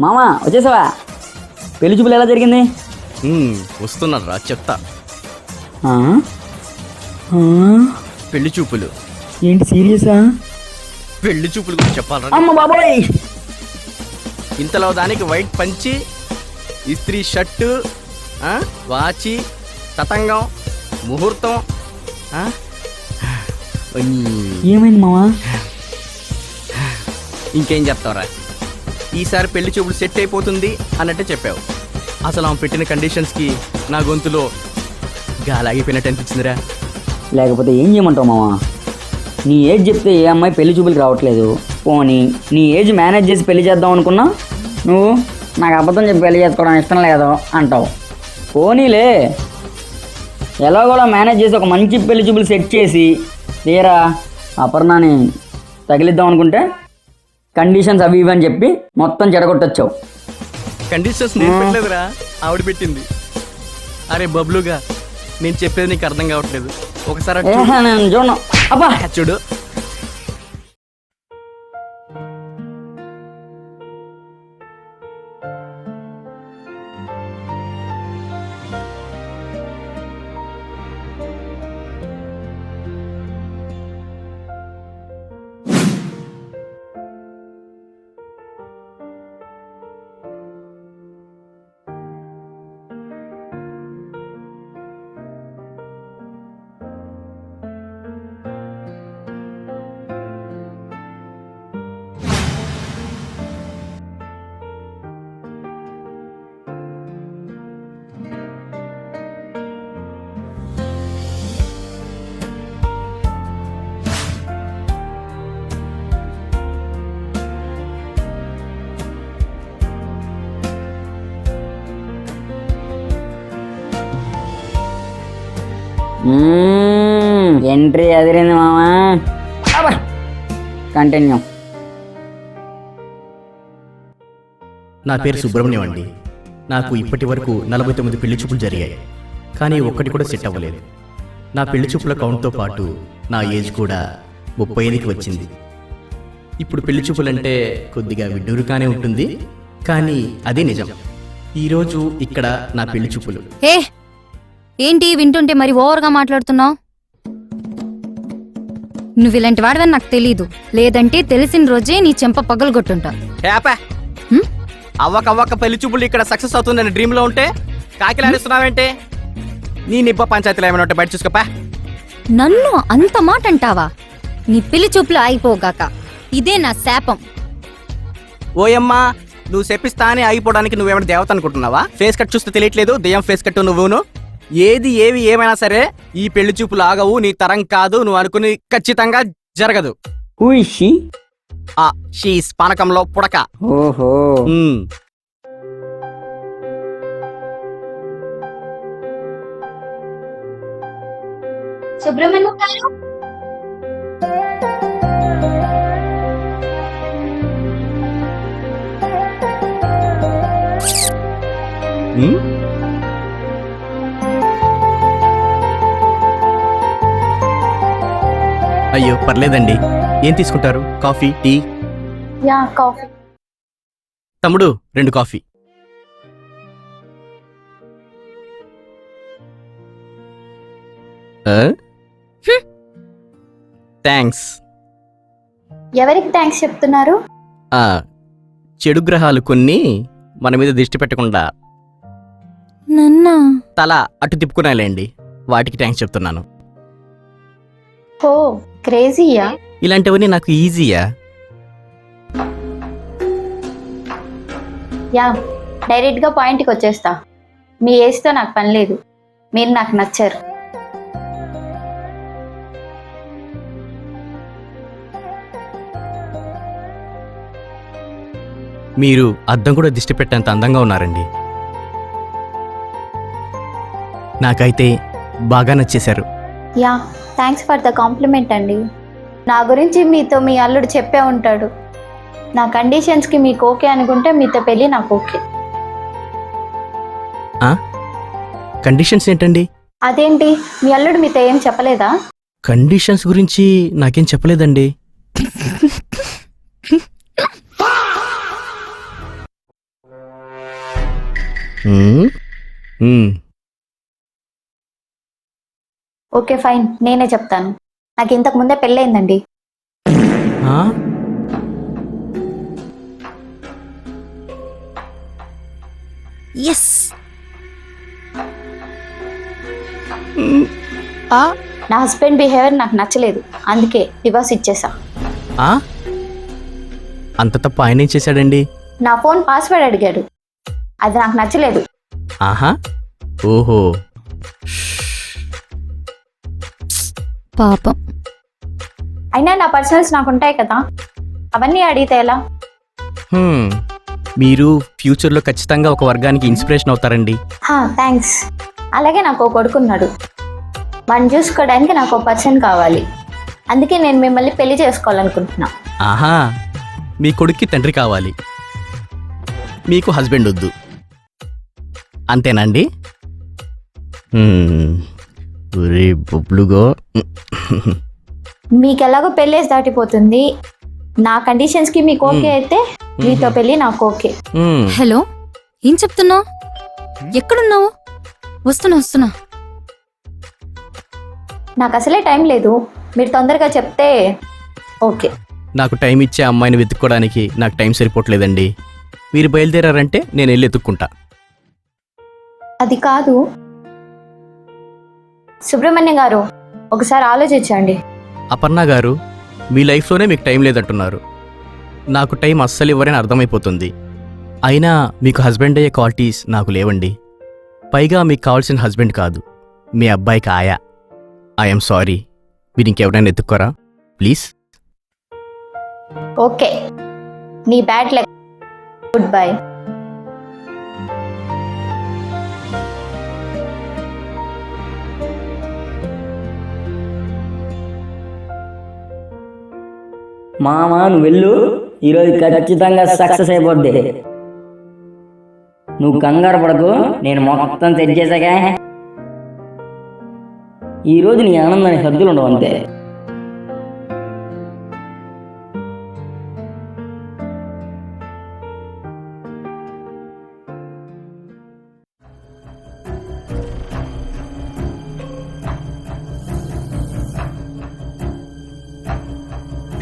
మామా వచ్చేసావా? పెళ్లి చూపులు ఎలా జరిగింది? వస్తున్నారా చెప్తా. ఆ? ఆ? పెళ్లి చూపులు ఏంటి సీరియసా? పెళ్లి చూపులు గురించి చెప్పాలరా? అమ్మ బాబోయ్! ఇంతలో దానికి వైట్ పంచి, ఇస్త్రీ షర్టు, వాచి, తతంగం, ముహూర్తం. ఏమైంది మామా? ఇంకేం చెప్తావురా? ఈసారి పెళ్లి చూపులు సెట్ అయిపోతుంది అన్నట్టే చెప్పావు. అసలు ఆమె పెట్టిన కండిషన్స్కి నా గొంతులో గాలాగిపోయినట్టు అనిపించిందిరా. లేకపోతే ఏం చేయమంటావు మామా? నీ ఏజ్ చెప్తే ఏ అమ్మాయి పెళ్లి చూపులకి రావట్లేదు. పోనీ నీ ఏజ్ మేనేజ్ చేసి పెళ్లి చేద్దాం అనుకున్నా నువ్వు నాకు అబద్ధం చెప్పి పెళ్లి చేసుకోవడం ఇష్టం లేదు అంటావు. పోనీలే, ఎలాగోలా మేనేజ్ చేసి ఒక మంచి పెళ్లి చూపులు సెట్ చేసి తీరా అపర్ణని తగిలిద్దాం అనుకుంటే కండిషన్స్ అవి ఇవి అని చెప్పి మొత్తం చెడగొట్టొచ్చావు. కండిషన్స్ నేను పెట్టలేదురా, ఆవిడ పెట్టింది. అరే బబ్లుగా, నేను చెప్పేది నీకు అర్థం కావట్లేదు. ఒకసారి నేను చూడను. అబ్బా చూడు. ఎంట్రీ అదిరింది మామా. అబ్బా కంటిన్యూ. నా పేరు సుబ్రహ్మణ్యం అండి. నాకు ఇప్పటి వరకు 49 పెళ్లి చూపులు జరిగాయి, కానీ ఒక్కటి కూడా సెట్ అవ్వలేదు. నా పెళ్లి చూపుల కౌంట్తో పాటు నా ఏజ్ కూడా 35కి వచ్చింది. ఇప్పుడు పెళ్లి చూపులంటే కొద్దిగా విడ్డూరుగానే ఉంటుంది, కానీ అదే నిజం. ఈరోజు ఇక్కడ నా పెళ్లి చూపులు. ఏంటి వింటుంటే మరి ఓవర్గా మాట్లాడుతున్నావు? నువ్వు ఇలాంటి వాడివని నాకు తెలీదు, లేదంటే తెలిసిన రోజే నీ చెంప పగలగొట్టుంటా. అవ్వకవ్వక పెళ్లి చూపులు ఇక్కడ సక్సెస్ అవుతుందని డ్రీమ్ లో ఉంటే కాకిలాడిస్తున్నావేంటే? నీ నిబ్బ పంచాయతీలో ఏమైనా ఉంటే బయట చూసుకోపా. నన్ను అంత మాట అంటావా? నీ పెళ్లి చూపులు ఆగిపోగాక ఇదే నా శాపం. ఓయమ్మా, నువ్వు చెప్పిస్తా అని ఆగిపోవడానికి నువ్వేమైనా దేవత అనుకుంటున్నావా? ఫేస్ కట్ చూస్తే తెలియట్లేదు, దెయ్యం ఫేస్ కట్టు నువ్వును. ఏమైనా సరే ఈ పెళ్లి చూపులు ఆగవు, నీ తరం కాదు, నువ్వు అనుకుని ఖచ్చితంగా జరగదు. షీస్ పానకంలో పుడక. ఓహో. సుబ్రహ్మణ్యం గారు, అయ్యో పర్లేదండి. ఏం తీసుకుంటారు? Coffee, tea? కాఫీ. తమ్ముడు 2 కాఫీ. థ్యాంక్స్. ఎవరికి థ్యాంక్స్ చెప్తున్నారు? చెడు గ్రహాలు కొన్ని మన మీద దృష్టి పెట్టకుండా తల అటు తిప్పుకున్నాలేండి, వాటికి థ్యాంక్స్ చెప్తున్నాను. ఓ క్రేజీయా? ఇలాంటివన్నీ నాకు ఈజీయా? డైరెక్ట్ గా పాయింట్కి వచ్చేస్తా. మీ ఏజ్తో నాకు పని లేదు, మీరు నాకు నచ్చారు. మీరు అద్దం కూడా దిష్టి పెట్టేంత అందంగా ఉన్నారండి. నాకైతే బాగా నచ్చేశారు. థ్యాంక్స్ ఫర్ ద కాంప్లిమెంట్ అండి. నా గురించి మీతో మీ అల్లుడు చెప్పే ఉంటాడు. నా కండిషన్స్కి మీకు ఓకే అనుకుంటే మీతో పెళ్ళి నాకు ఓకే. కండిషన్స్ ఏంటండి? అదేంటి, మీ అల్లుడు మీతో ఏం చెప్పలేదా? కండిషన్స్ గురించి నాకేం చెప్పలేదండి. ఓకే ఫైన్, నేనే చెప్తాను. నాకు ఇంతకు ముందే పెళ్ళయిందండి. ఎస్. నా హస్బెండ్ బిహేవియర్ నాకు నచ్చలేదు, అందుకే డివోర్స్ ఇచ్చేసా. అంత తప్పు ఆయన ఏం చేశాడండి? నా ఫోన్ పాస్వర్డ్ అడిగాడు, అది నాకు నచ్చలేదు. ఆహా, ఓహో. పాపం. అయినా నా పర్సనల్స్ నాకు ఉంటాయి కదా, అవన్నీ అడిగితే ఎలా? మీరు ఫ్యూచర్లో ఖచ్చితంగా ఒక వర్గానికి ఇన్స్పిరేషన్ అవుతారండి. థ్యాంక్స్. అలాగే నాకు ఒక కొడుకున్నాడు, వాడిని చూసుకోవడానికి నాకు ఒక పర్సన్ కావాలి. అందుకే నేను మిమ్మల్ని పెళ్లి చేసుకోవాలనుకుంటున్నా. ఆహా, మీ కొడుక్కి తండ్రి కావాలి, మీకు హస్బెండ్ వద్దు, అంతేనండి? ఒరే బొబ్లుగో, మీకు ఎలాగో పెళ్ళేసి దాటిపోతుంది. నా కండిషన్స్కి మీకు ఓకే అయితే మీతో పెళ్ళి నాకు ఓకే. హలో, ఏం చెప్తున్నావు? ఎక్కడున్నావు? వస్తున్నా. నాకు అసలే టైం లేదు, మీరు తొందరగా చెప్తే ఓకే. నాకు టైం ఇచ్చే అమ్మాయిని వెతుక్కోవడానికి నాకు టైం సరిపోవట్లేదండి. మీరు బయలుదేరారంటే నేను వెళ్ళి ఎత్తుక్కుంటా. అది కాదు సుబ్రహ్మణ్యం గారు, ఒకసారి ఆలోచించండి. అపర్ణ గారు, మీ లైఫ్లోనే మీకు టైం లేదంటున్నారు. నాకు టైం అస్సలు ఇవ్వరని అర్థమైపోతుంది. అయినా మీకు హస్బెండ్ అయ్యే క్వాలిటీస్ నాకు లేవండి. పైగా మీకు కావాల్సిన హస్బెండ్ కాదు, మీ అబ్బాయికి ఆయా. ఐఎమ్ సారీ, మీరు ఇంకెవరైనా ఎత్తుక్కోరా ప్లీజ్. ఓకే, నీ బ్యాడ్ లక్. Good bye. మామ నువ్వు వెళ్ళు, ఈరోజు ఖచ్చితంగా సక్సెస్ అయిపోద్ది. నువ్వు కంగారు పడకు, నేను మొత్తం సెట్ చేశాగా. ఈరోజు నీ ఆనందానికి హద్దులు ఉండవు, అంతే.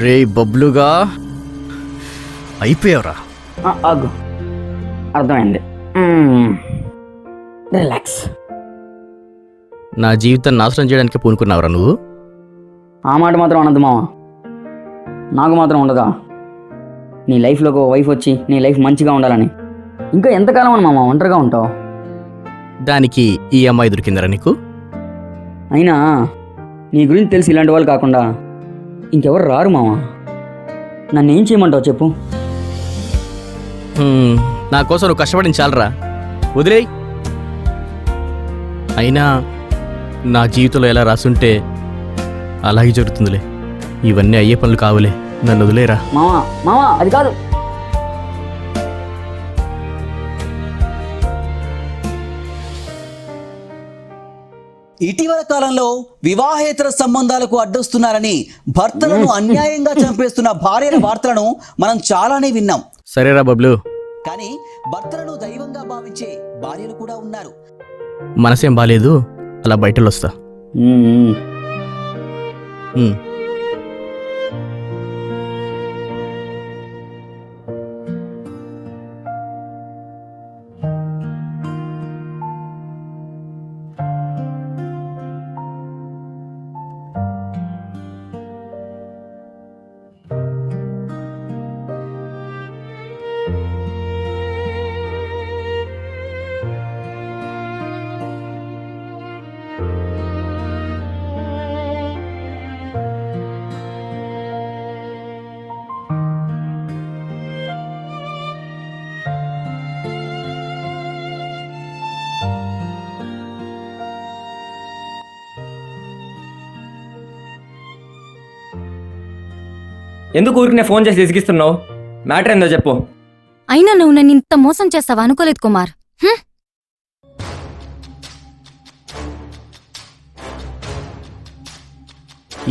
రే బబ్లుగా, అయిపోయావురా. ఆగు, అర్థమైంది. రిలాక్స్. నా జీవితం నాశనం చేయడానికి పూనుకున్నావురా నువ్వు? ఆ మాట మాత్రం అనద్దు మామ, నాకు మాత్రం ఉండదా నీ లైఫ్లో ఒక వైఫ్ వచ్చి నీ లైఫ్ మంచిగా ఉండాలని. ఇంకా ఎంతకాలం అని మామ ఒంటరిగా ఉంటావు? దానికి ఈ అమ్మాయి దొరికిందరా నీకు? అయినా నీ గురించి తెలిసి ఇలాంటి వాళ్ళు కాకుండా ఇంకెవరు రారు మామ. నన్ను ఏం చేయమంటావు చెప్పు? నా కోసం నువ్వు కష్టపడింది చాలరా, వదిలేయ్. అయినా నా జీవితంలో ఎలా రాసుంటే అలాగే జరుగుతుందిలే. ఇవన్నీ అయ్యే పనులు కావులే, నన్ను వదిలేరా. మామా మామా, అది కాదు. ఇటీవల కాలంలో వివాహేతర సంబంధాలకు అడ్డొస్తున్నారని భర్తలను అన్యాయంగా చంపేస్తున్న భార్యల వార్తలను మనం చాలానే విన్నాం. సరేరా బబ్లు, కానీ భర్తలను దైవంగా భావించే భార్యలు కూడా ఉన్నారు. మనసేం బాలేదు, అలా బయటలో వస్తా. ఎందుకు ఊరికి ఫోన్ చేసి విసిగిస్తున్నావు? మ్యాటర్ ఏందో చెప్పు. అయినా నువ్వు నన్ను ఇంత మోసం చేస్తావా అనుకోలేదు కుమార్.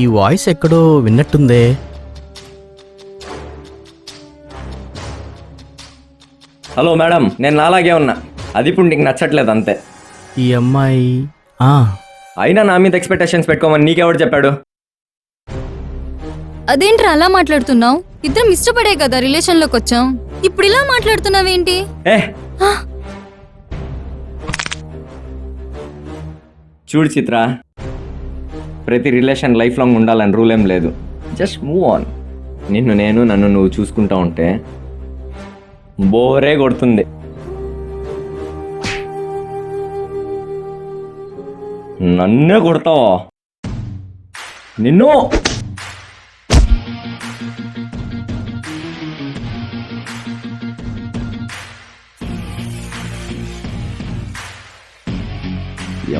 ఈ వాయిస్ ఎక్కడో విన్నట్టుందే. హలో మేడం, నేను నాలాగే ఉన్నా. అది ఇప్పుడు నీకు నచ్చట్లేదు అంతే. ఈ అమ్మాయి అయినా నా మీద ఎక్స్పెక్టేషన్స్ పెట్టుకోమని నీకెవడు చెప్పాడు? అదేంట్రా అలా మాట్లాడుతున్నావు? ఇద్దరం ఇష్టపడే కదా రిలేషన్లోకి వచ్చాం. ఇప్పుడు ఇలా మాట్లాడుతున్నావేంటి? ఏ చూడు చిత్ర, ప్రతి రిలేషన్ లైఫ్ లాంగ్ ఉండాలని రూల్ ఏం లేదు. Just move on. నన్ను నువ్వు చూసుకుంటా ఉంటే బోరే కొడుతుంది. నన్నే కొడతావా? నిన్ను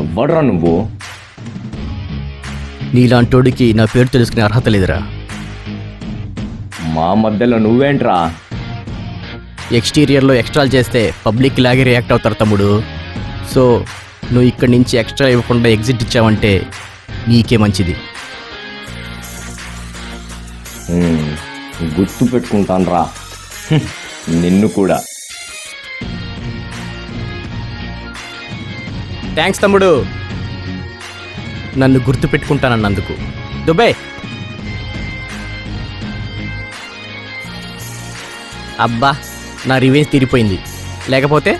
ఎవడ్రా నువ్వు? నీలాంటోడికి నా పేరు తెలుసుకునే అర్హత లేదురా. మా మధ్యలో నువ్వేంట్రా? ఎక్స్టీరియర్లో ఎక్స్ట్రాలు చేస్తే పబ్లిక్ లాగే రియాక్ట్ అవుతారు తమ్ముడు. సో నువ్వు ఇక్కడి నుంచి ఎక్స్ట్రా ఇవ్వకుండా ఎగ్జిట్ ఇచ్చావంటే నీకే మంచిది. గుర్తు పెట్టుకుంటాను రా నిన్ను కూడా. థ్యాంక్స్ తమ్ముడు, నన్ను గుర్తు పెట్టుకుంటానన్నందుకు. దుబాయ్ అబ్బా, నా రివేంజ్ తీరిపోయింది. లేకపోతే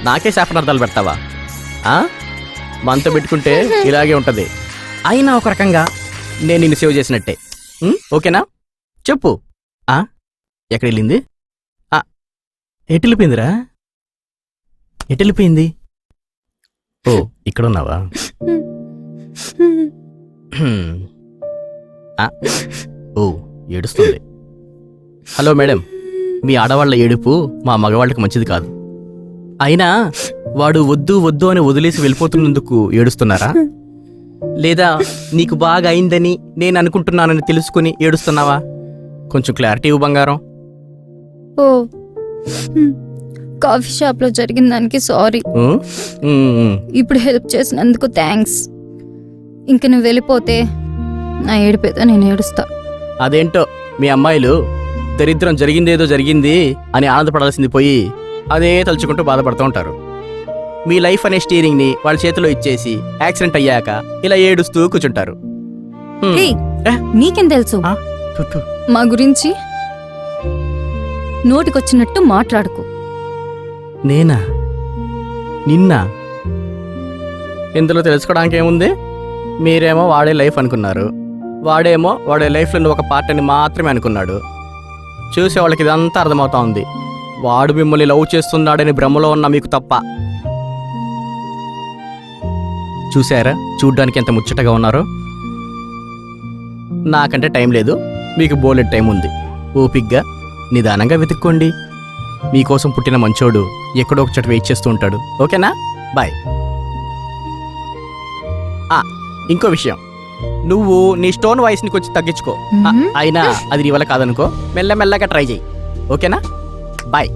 నాకే శాపనార్థాలు పెడతావా? మనతో పెట్టుకుంటే ఇలాగే ఉంటుంది. అయినా ఒక రకంగా నేను నిన్ను సేవ్ చేసినట్టే. ఓకేనా? చెప్పు. ఎక్కడ వెళ్ళింది? ఎటు వెళ్ళిపోయిందిరా? ఎటు వెళ్ళిపోయింది? ఓ, ఇక్కడ ఉన్నావా? ఓ, ఏడుస్తుంది. హలో మేడం, మీ ఆడవాళ్ళ ఏడుపు మా మగవాళ్ళకి మంచిది కాదు. అయినా వాడు వద్దు వద్దు అని వదిలేసి వెళ్ళిపోతున్నందుకు ఏడుస్తున్నారా? లేదా నీకు బాగా అయిందని నేను అనుకుంటున్నానని తెలుసుకుని ఏడుస్తున్నావా? కొంచెం క్లారిటీ ఇవ్వు బంగారం. ఓ, కాఫీ షాప్లో జరిగిన దానికి సారీ. ఇప్పుడు హెల్ప్ చేసినందుకు థ్యాంక్స్. ఇంక నువ్వు వెళ్ళిపోతే నా ఏడిపోతే నేను ఏడుస్తా. అదేంటో మీ అమ్మాయిలు దరిద్రం జరిగిందేదో జరిగింది అని ఆనందపడాల్సింది పోయి అదే తలుచుకుంటూ బాధపడుతూ ఉంటారు. మీ లైఫ్ అనే స్టీరింగ్ని వాళ్ళ చేతిలో ఇచ్చేసి యాక్సిడెంట్ అయ్యాక ఇలా ఏడుస్తూ కూర్చుంటారు. నీకేం తెలుసు మా గురించి? నోటికొచ్చినట్టు మాట్లాడుకో. నేనా? నిన్న? ఇందులో తెలుసుకోవడానికి ఏముంది? మీరేమో వాడే లైఫ్ అనుకున్నారు, వాడేమో వాడే లైఫ్లో నువ్వు ఒక పార్ట్ అని మాత్రమే అనుకున్నాడు. చూసే వాళ్ళకి ఇదంతా అర్థమవుతా ఉంది. వాడు మిమ్మల్ని లవ్ చేస్తున్నాడని భ్రమలో ఉన్న మీకు తప్ప. చూసారా చూడ్డానికి ఎంత ముచ్చటగా ఉన్నారో? నాకంటే టైం లేదు, మీకు బోలెడ్ టైం ఉంది. ఓపిగ్గా నిదానంగా వెతుక్కోండి. మీకోసం పుట్టిన మంచోడు ఎక్కడో ఒక చోట వెయిట్ చేస్తూ ఉంటాడు. ఓకేనా? బాయ్. ఇంకో విషయం, నువ్వు నీ స్టోన్ వాయిస్ని కొంచెం తగ్గించుకో. అయినా అది నీ వల్ల కాదనుకో, మెల్లమెల్లగా ట్రై చేయి. ఓకేనా? బాయ్.